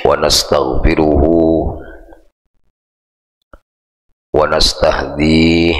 wa nastaghfiruhu wa nastahdihi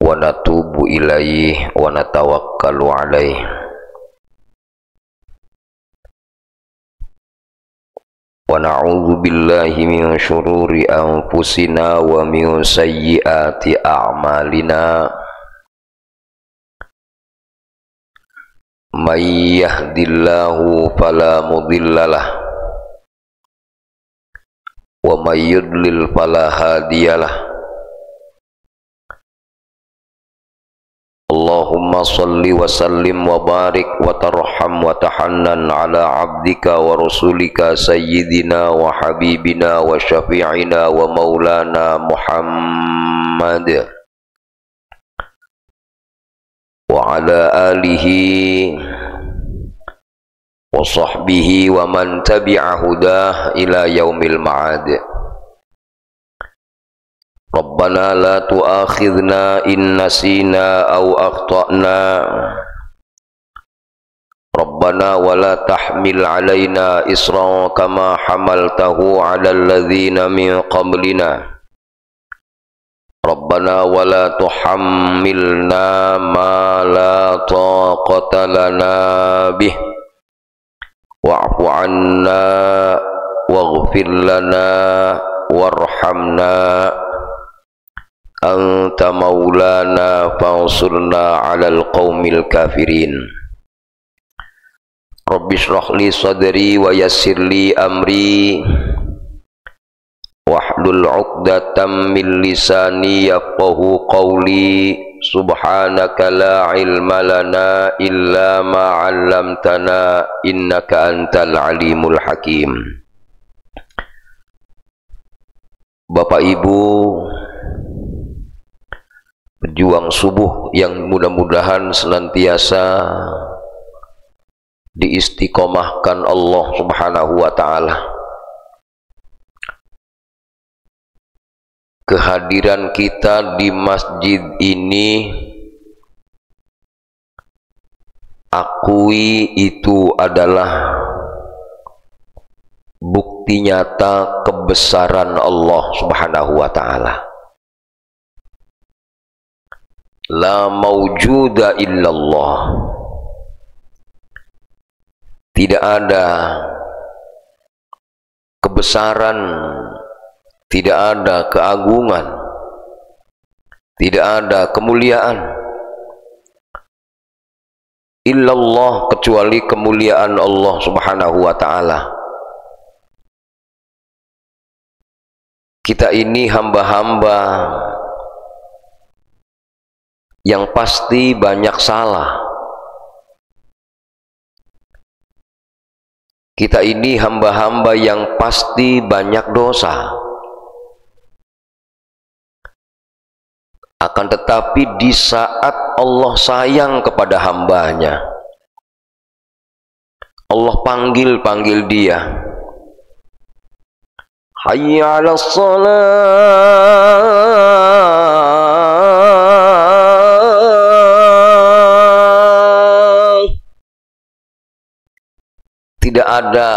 wa natubu ilaihi wa natawakkalu alaihi wa na'udzu billahi min syururi anfusina wa min sayyiati a'malina may yahdillahu fala mudhillalah wa may yudlil fala hadiyalah. Allahumma salli wa sallim wa barik wa tarham wa tahannan ala abdika wa rasulika sayyidina wa habibina wa syafi'ina wa maulana Muhammad wa ala alihi wa sahbihi wa man tabi'a hudah ila yaumil ma'ad. Rabbana la tu'akhidna in nasina aw akhtana Rabbana wa la tahmil alaina isran kama hamaltahu ala alladhina min qablina Rabbana wa la tuhammilna ma la taqata lana bih wa'fu anna waghfir lana warhamna anta maulana fansurna alal qaumil kafirin. Rabbi shrah li sadri wa yassir li amri wahlul 'uqdatam min lisani yafqahu qawli. Subhanaka la ilma lana illa ma 'allamtana innaka antal alimul hakim. Bapak Ibu pejuang subuh yang mudah-mudahan senantiasa diistiqomahkan Allah Subhanahu wa ta'ala. Kehadiran kita di masjid ini akui itu adalah bukti nyata kebesaran Allah Subhanahu wa ta'ala. La mawjuda illallah. Tidak ada kebesaran, tidak ada keagungan, tidak ada kemuliaan illallah kecuali kemuliaan Allah Subhanahu wa ta'ala. Kita ini hamba-hamba yang pasti banyak salah. Kita ini hamba-hamba yang pasti banyak dosa. Akan tetapi di saat Allah sayang kepada hambanya, Allah panggil dia. Hayya 'alas shalah. Tidak ada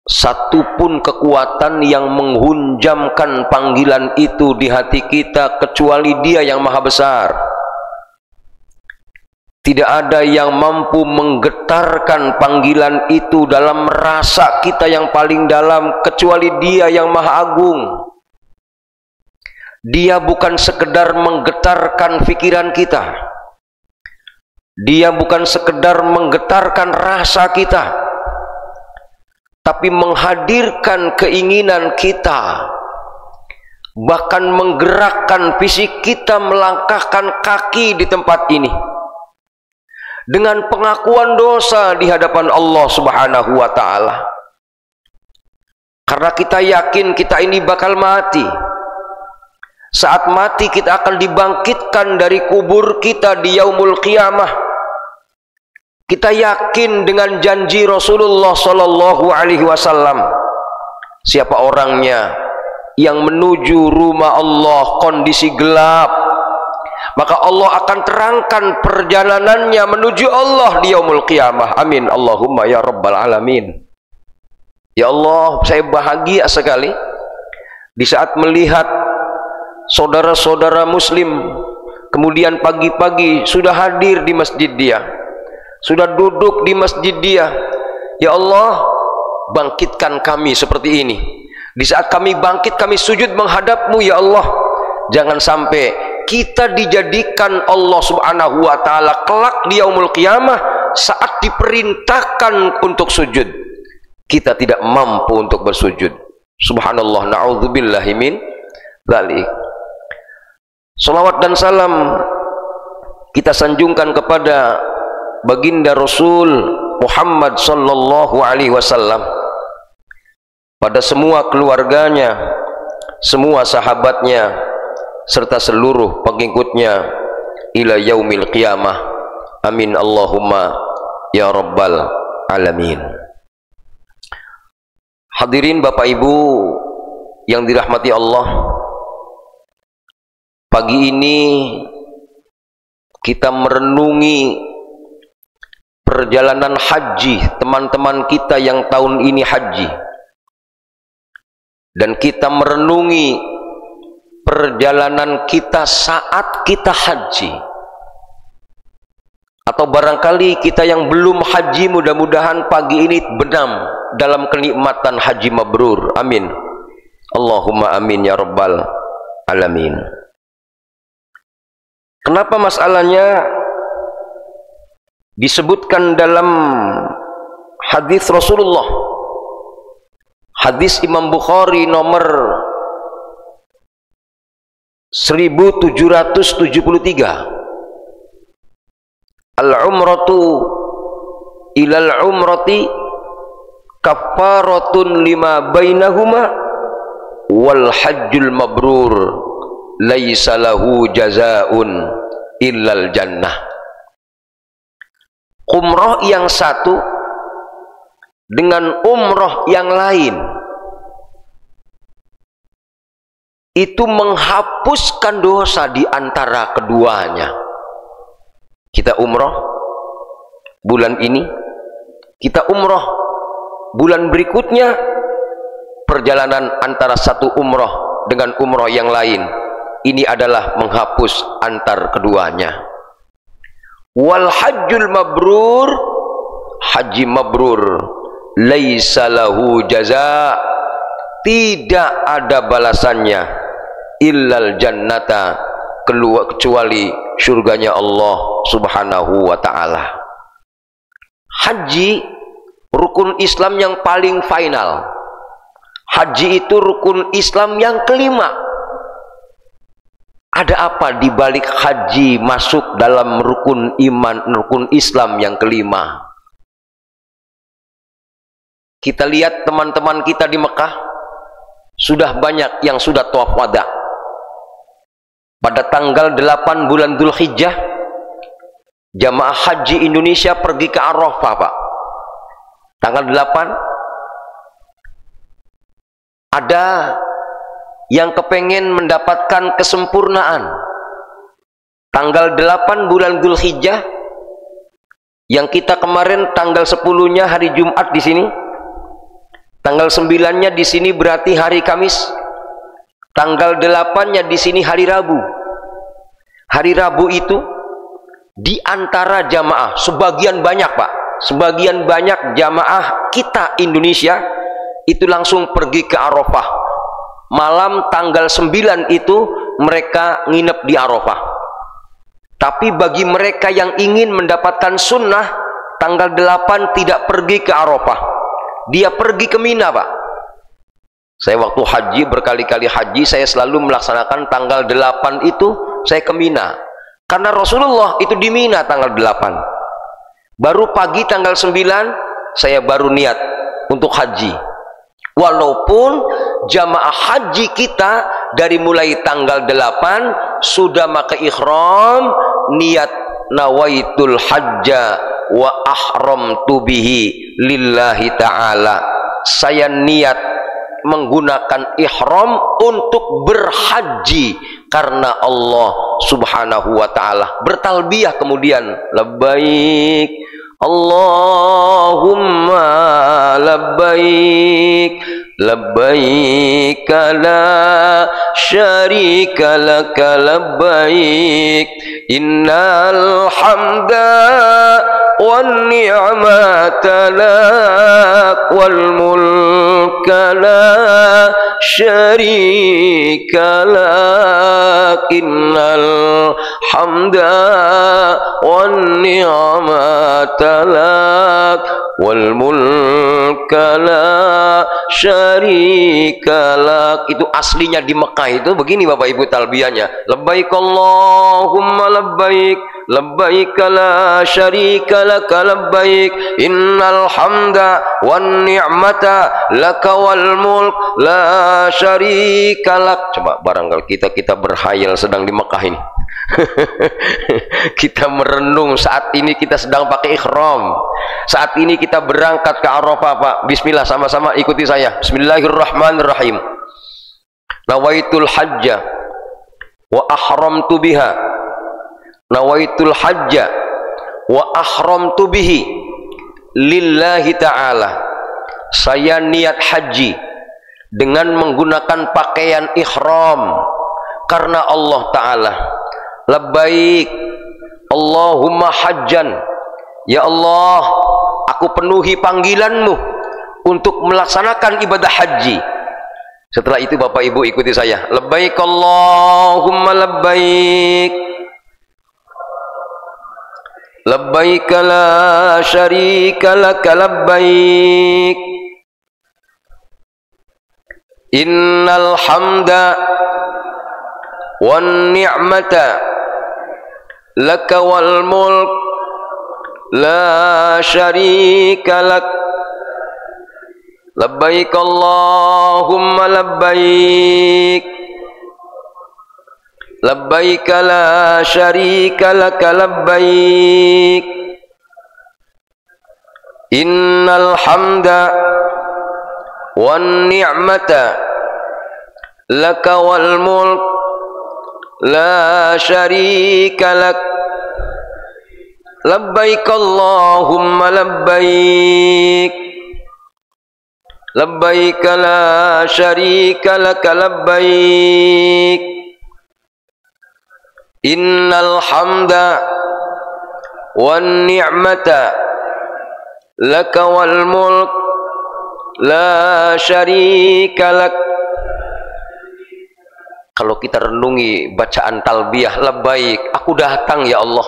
satupun kekuatan yang menghunjamkan panggilan itu di hati kita kecuali Dia yang Maha Besar. Tidak ada yang mampu menggetarkan panggilan itu dalam rasa kita yang paling dalam kecuali Dia yang Maha Agung. Dia bukan sekedar menggetarkan pikiran kita. Dia bukan sekedar menggetarkan rasa kita, tapi menghadirkan keinginan kita, bahkan menggerakkan fisik kita melangkahkan kaki di tempat ini dengan pengakuan dosa di hadapan Allah Subhanahu wa ta'ala. Karena kita yakin kita ini bakal mati. Saat mati kita akan dibangkitkan dari kubur kita di yaumul qiyamah. Kita yakin dengan janji Rasulullah Sallallahu Alaihi Wasallam. Siapa orangnya yang menuju rumah Allah kondisi gelap, maka Allah akan terangkan perjalanannya menuju Allah di yaumul qiyamah. Amin Allahumma ya rabbal alamin. Ya Allah, saya bahagia sekali di saat melihat saudara-saudara muslim kemudian pagi-pagi sudah hadir di masjid dia, sudah duduk di masjid dia. Ya Allah, bangkitkan kami seperti ini. Di saat kami bangkit, kami sujud menghadap-Mu ya Allah. Jangan sampai kita dijadikan Allah subhanahu wa ta'ala kelak di yaumul qiyamah saat diperintahkan untuk sujud, kita tidak mampu untuk bersujud. Subhanallah, na'udzubillahi min dzalik. Salawat dan salam kita sanjungkan kepada baginda Rasul Muhammad sallallahu alaihi wasallam, pada semua keluarganya, semua sahabatnya, serta seluruh pengikutnya ila yaumil qiyamah. Amin Allahumma ya rabbal alamin. Hadirin Bapak Ibu yang dirahmati Allah, pagi ini kita merenungi perjalanan haji teman-teman kita yang tahun ini haji, dan kita merenungi perjalanan kita saat kita haji. Atau barangkali kita yang belum haji, mudah-mudahan pagi ini benam dalam kenikmatan haji mabrur. Amin Allahumma amin ya rabbal alamin. Kenapa masalahnya disebutkan dalam hadis Rasulullah, hadis Imam Bukhari nomor 1773, al-umratu ilal umrati kafaratun lima bainahuma wal hajjul mabrur laisa lahu jazaun illal jannah. Umrah yang satu dengan umrah yang lain itu menghapuskan dosa di antara keduanya. Kita umrah bulan ini, kita umrah bulan berikutnya, perjalanan antara satu umrah dengan umrah yang lain ini adalah menghapus antar keduanya. Wal hajjul mabrur, haji mabrur, laisa lahu jaza, tidak ada balasannya, illal jannata, kecuali surganya Allah subhanahu wa ta'ala. Haji rukun Islam yang paling final. Haji itu rukun Islam yang kelima. Ada apa di balik haji masuk dalam rukun iman, rukun Islam yang kelima? Kita lihat teman-teman kita di Mekah, sudah banyak yang sudah tawaf wada. Pada tanggal 8 bulan Dzulhijjah, jamaah haji Indonesia pergi ke Arafah, Pak. Tanggal 8 ada yang kepengen mendapatkan kesempurnaan. Tanggal 8 bulan Dzulhijjah, yang kita kemarin tanggal 10-nya hari Jumat di sini, tanggal 9-nya di sini berarti hari Kamis, tanggal 8-nya di sini hari Rabu. Hari Rabu itu di antara jamaah, sebagian banyak Pak, sebagian banyak jamaah kita Indonesia itu langsung pergi ke Arafah. Malam tanggal 9 itu mereka nginep di Arafah. Tapi bagi mereka yang ingin mendapatkan sunnah, tanggal 8 tidak pergi ke Arafah, dia pergi ke Mina, Pak. Saya waktu haji, berkali-kali haji, saya selalu melaksanakan tanggal 8 itu saya ke Mina, karena Rasulullah itu di Mina tanggal 8. Baru pagi tanggal 9 saya baru niat untuk haji. Walaupun jamaah haji kita dari mulai tanggal 8 sudah pakai ihram, niat nawaitul hajja wa ahramtu bihi lillahi ta'ala. Saya niat menggunakan ihram untuk berhaji karena Allah subhanahu wa ta'ala. Bertalbiyah kemudian labbaik Allahumma labbaik labbaik la syarika laka labbaik innal hamda wan ni'mata lak wal mulka la syarika lak innal hamda wan ni'mata lak wal mulka la syarika lak. Itu aslinya di Mekah itu begini Bapak Ibu talbiyahnya, labbaik Allahumma labbaik labbaik la syarika laka labbaik innal hamda wan ni'mata laka wal mulk la syarika lak. Coba barangkali kita berhayal sedang di Mekah ini. Kita merenung saat ini kita sedang pakai ihram. Saat ini kita berangkat ke Arafah, Pak. Bismillah, sama-sama ikuti saya. Bismillahirrahmanirrahim. Nawaitul hajja wa ahramtu biha. Nawaitul hajja wa ahramtu bihi lillahi ta'ala. Saya niat haji dengan menggunakan pakaian ihram karena Allah Ta'ala. Labbaik Allahumma hajjan, ya Allah, aku penuhi panggilanmu untuk melaksanakan ibadah haji. Setelah itu Bapak Ibu ikuti saya, labbaik Allahumma labbaik labbaik la syarika laka labbaik innal hamda wan ni'mata laka wal mulk la syarika lak labbaik Allahumma labbaik labbaik la syarika laka labbaik innal hamda wan ni'mata laka wal mulk la syarika lak labbaik Allahumma labbaik labbaik la syarika lak labbaik innal hamda wan ni'mata laka wal mulk la syarika lak. Kalau kita renungi bacaan talbiyah labbaik, aku datang ya Allah,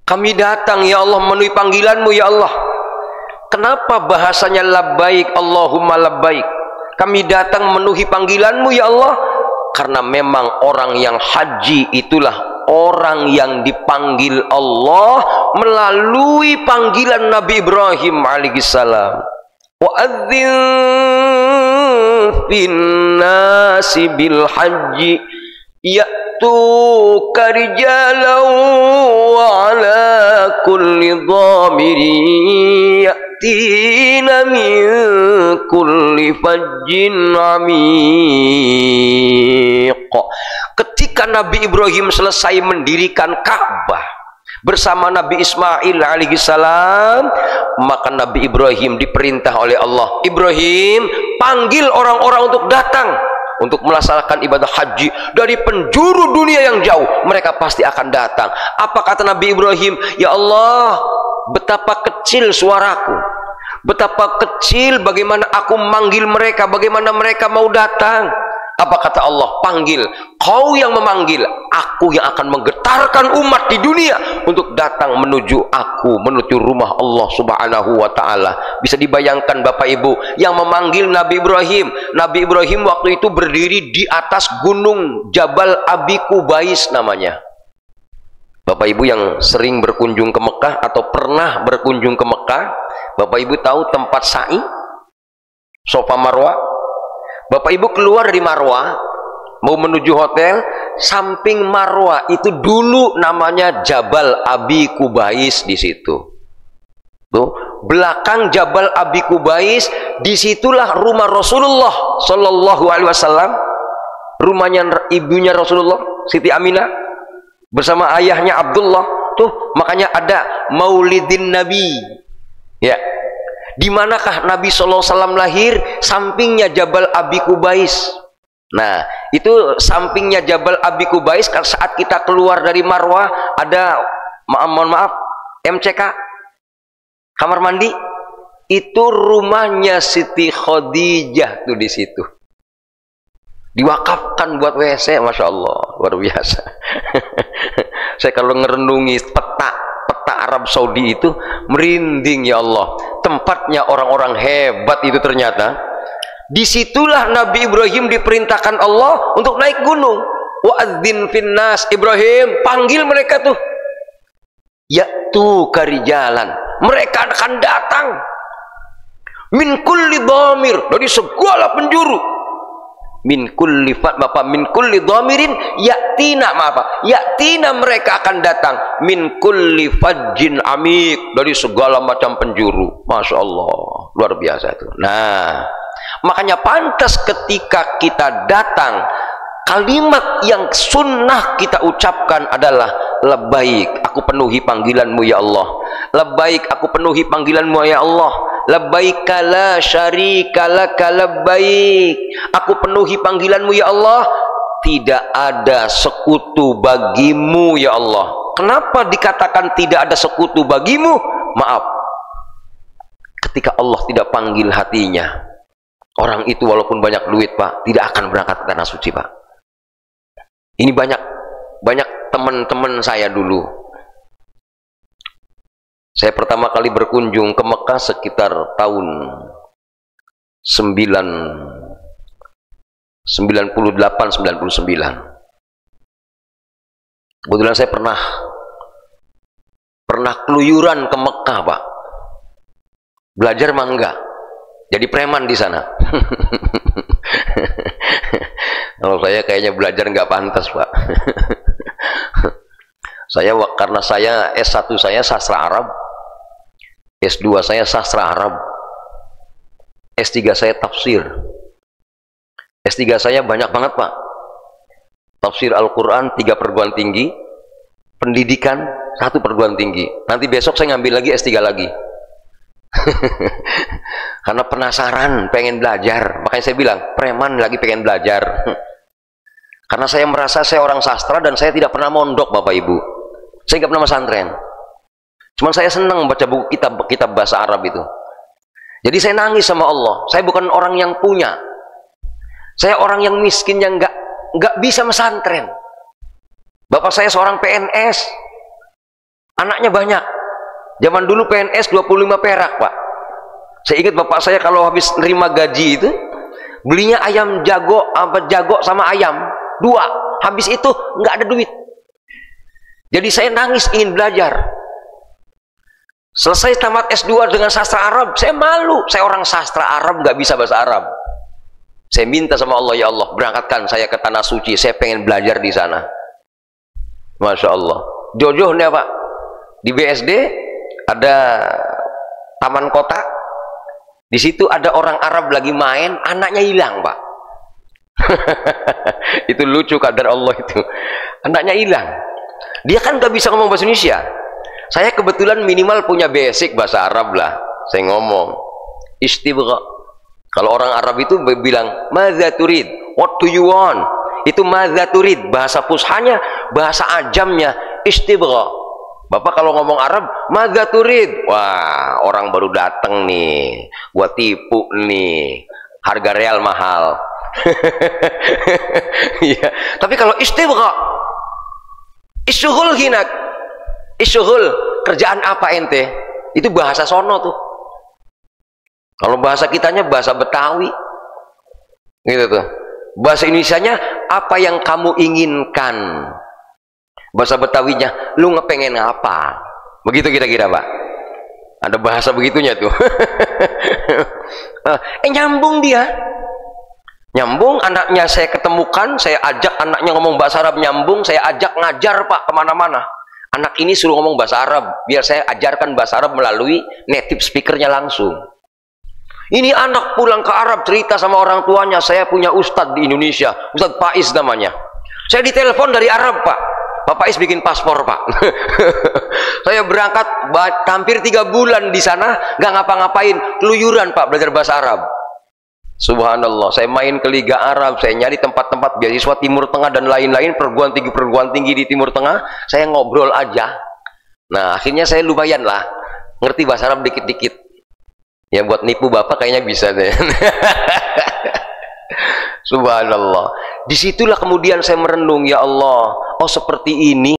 kami datang ya Allah memenuhi panggilanmu ya Allah. Kenapa bahasanya labbaik Allahumma labbaik? Kami datang memenuhi panggilanmu ya Allah, karena memang orang yang haji itulah orang yang dipanggil Allah melalui panggilan Nabi Ibrahim alaihissalam. Wa'adzin finnasi bil haji ya'tuka rijalan wa ala kulli dhamirin ya'tina min kulli fajjin amiq. Ketika Nabi Ibrahim selesai mendirikan Ka'bah bersama Nabi Ismail alaihissalam, maka Nabi Ibrahim diperintah oleh Allah, Ibrahim panggil orang-orang untuk datang untuk melaksanakan ibadah haji dari penjuru dunia yang jauh. Mereka pasti akan datang. Apa kata Nabi Ibrahim? Ya Allah, betapa kecil suaraku, betapa kecil bagaimana aku memanggil mereka, bagaimana mereka mau datang. Apa kata Allah? Panggil. Kau yang memanggil, aku yang akan menggetarkan umat di dunia untuk datang menuju aku, menuju rumah Allah subhanahu wa ta'ala. Bisa dibayangkan Bapak Ibu, yang memanggil Nabi Ibrahim. Nabi Ibrahim waktu itu berdiri di atas gunung Jabal Abi Kubais namanya. Bapak Ibu yang sering berkunjung ke Mekah atau pernah berkunjung ke Mekah, Bapak Ibu tahu tempat sa'i, Safa Marwah. Bapak Ibu keluar dari Marwah mau menuju hotel, samping Marwah itu dulu namanya Jabal Abi Kubais di situ. Tuh, belakang Jabal Abi Kubais disitulah rumah Rasulullah Shallallahu Alaihi Wasallam. rumahnya ibunya Rasulullah, Siti Aminah, bersama ayahnya Abdullah. Tuh, makanya ada Maulidin Nabi. Ya. Di manakah Nabi SAW lahir? Sampingnya Jabal Abi Kubais. Nah, itu sampingnya Jabal Abi Kubais. Saat kita keluar dari Marwah, ada, mohon maaf, MCK, kamar mandi. Itu rumahnya Siti Khadijah tuh di situ. Diwakafkan buat WC, Masya Allah, luar biasa. Saya kalau ngerenungi peta Arab Saudi itu merinding, ya Allah. Tempatnya orang-orang hebat itu ternyata. Disitulah Nabi Ibrahim diperintahkan Allah untuk naik gunung. Wa'adzin finnas, Ibrahim, panggil mereka tuh. Ya'tu karijalan, mereka akan datang. Min kulli dhamir, dari segala penjuru. Min kulli dhamirin yatina, yatina, mereka akan datang min kulli fajjin amik, dari segala macam penjuru. Masya Allah, luar biasa itu. Nah, makanya pantas ketika kita datang, kalimat yang sunnah kita ucapkan adalah labbaik, aku penuhi panggilanmu ya Allah. Labbaik, aku penuhi panggilanmu ya Allah. Labbaik la syarika laka labbaik, aku penuhi panggilanmu ya Allah, tidak ada sekutu bagimu ya Allah. Kenapa dikatakan tidak ada sekutu bagimu? Maaf, ketika Allah tidak panggil hatinya, orang itu walaupun banyak duit, Pak, tidak akan berangkat ke tanah suci, Pak. Ini banyak teman-teman saya dulu. Saya pertama kali berkunjung ke Mekah sekitar tahun 98-99. Kebetulan saya pernah keluyuran ke Mekah, Pak. Belajar mah enggak. Jadi preman di sana. Kalau saya kayaknya belajar nggak pantas, Pak. Karena saya S1 saya sastra Arab, S2 saya sastra Arab, S3 saya tafsir, S3 saya banyak banget, Pak. Tafsir Al-Quran 3 perguruan tinggi, pendidikan 1 perguruan tinggi. Nanti besok saya ngambil lagi S3 lagi. Karena penasaran, pengen belajar. Makanya saya bilang, preman lagi pengen belajar. Karena saya merasa saya orang sastra dan saya tidak pernah mondok, Bapak Ibu. Saya nggak pernah pesantren. Cuman saya senang baca buku kitab bahasa Arab itu. Jadi saya nangis sama Allah. Saya bukan orang yang punya. Saya orang yang miskin yang nggak bisa pesantren. Bapak saya seorang PNS. Anaknya banyak. Zaman dulu PNS 25 perak, Pak. Saya ingat bapak saya kalau habis nerima gaji itu, belinya ayam jago sama ayam 2. Habis itu nggak ada duit. Jadi saya nangis ingin belajar. Selesai tamat S2 dengan sastra Arab, saya malu. Saya orang sastra Arab, nggak bisa bahasa Arab. Saya minta sama Allah, ya Allah, berangkatkan saya ke tanah suci. Saya pengen belajar di sana. Masya Allah. Jodohnya, Pak, di BSD ada taman kota. Di situ ada orang Arab lagi main, anaknya hilang, Pak. Itu lucu kadar Allah itu. Anaknya hilang. Dia kan nggak bisa ngomong bahasa Indonesia. Saya kebetulan minimal punya basic bahasa Arab lah. Saya ngomong istibgha. Kalau orang Arab itu bilang madza turid, what do you want? Itu madza turid, bahasa fushanya, bahasa ajamnya istibgha. Bapak kalau ngomong Arab madza turid, wah, orang baru datang nih, gua tipu nih, harga real mahal. Ya. Tapi kalau istibgha, isyughul hinak, isyughul, kerjaan apa ente? Itu bahasa sono tuh. Kalau bahasa kitanya bahasa Betawi, gitu tuh. Bahasa Indonesianya apa yang kamu inginkan. Bahasa Betawinya lu ngepengen apa? Begitu kira-kira, Pak. Ada bahasa begitunya tuh. Nyambung dia. Nyambung, anaknya saya ketemukan, saya ajak anaknya ngomong bahasa Arab, nyambung, saya ajak ngajar, Pak, kemana-mana. Anak ini suruh ngomong bahasa Arab, biar saya ajarkan bahasa Arab melalui native speakernya langsung. Ini anak pulang ke Arab cerita sama orang tuanya, saya punya ustadz di Indonesia, Ustadz Faiz namanya. Saya ditelepon dari Arab, Pak. Pak Faiz bikin paspor, Pak. Saya berangkat hampir 3 bulan di sana, nggak ngapa-ngapain, keluyuran, Pak, belajar bahasa Arab. Subhanallah, saya main ke Liga Arab, saya nyari tempat-tempat beasiswa Timur Tengah dan lain-lain, perguruan tinggi di Timur Tengah, saya ngobrol aja. Nah, akhirnya saya lumayan lah, ngerti bahasa Arab dikit-dikit. Ya buat nipu bapak kayaknya bisa deh. Subhanallah. Disitulah kemudian saya merenung, ya Allah, oh seperti ini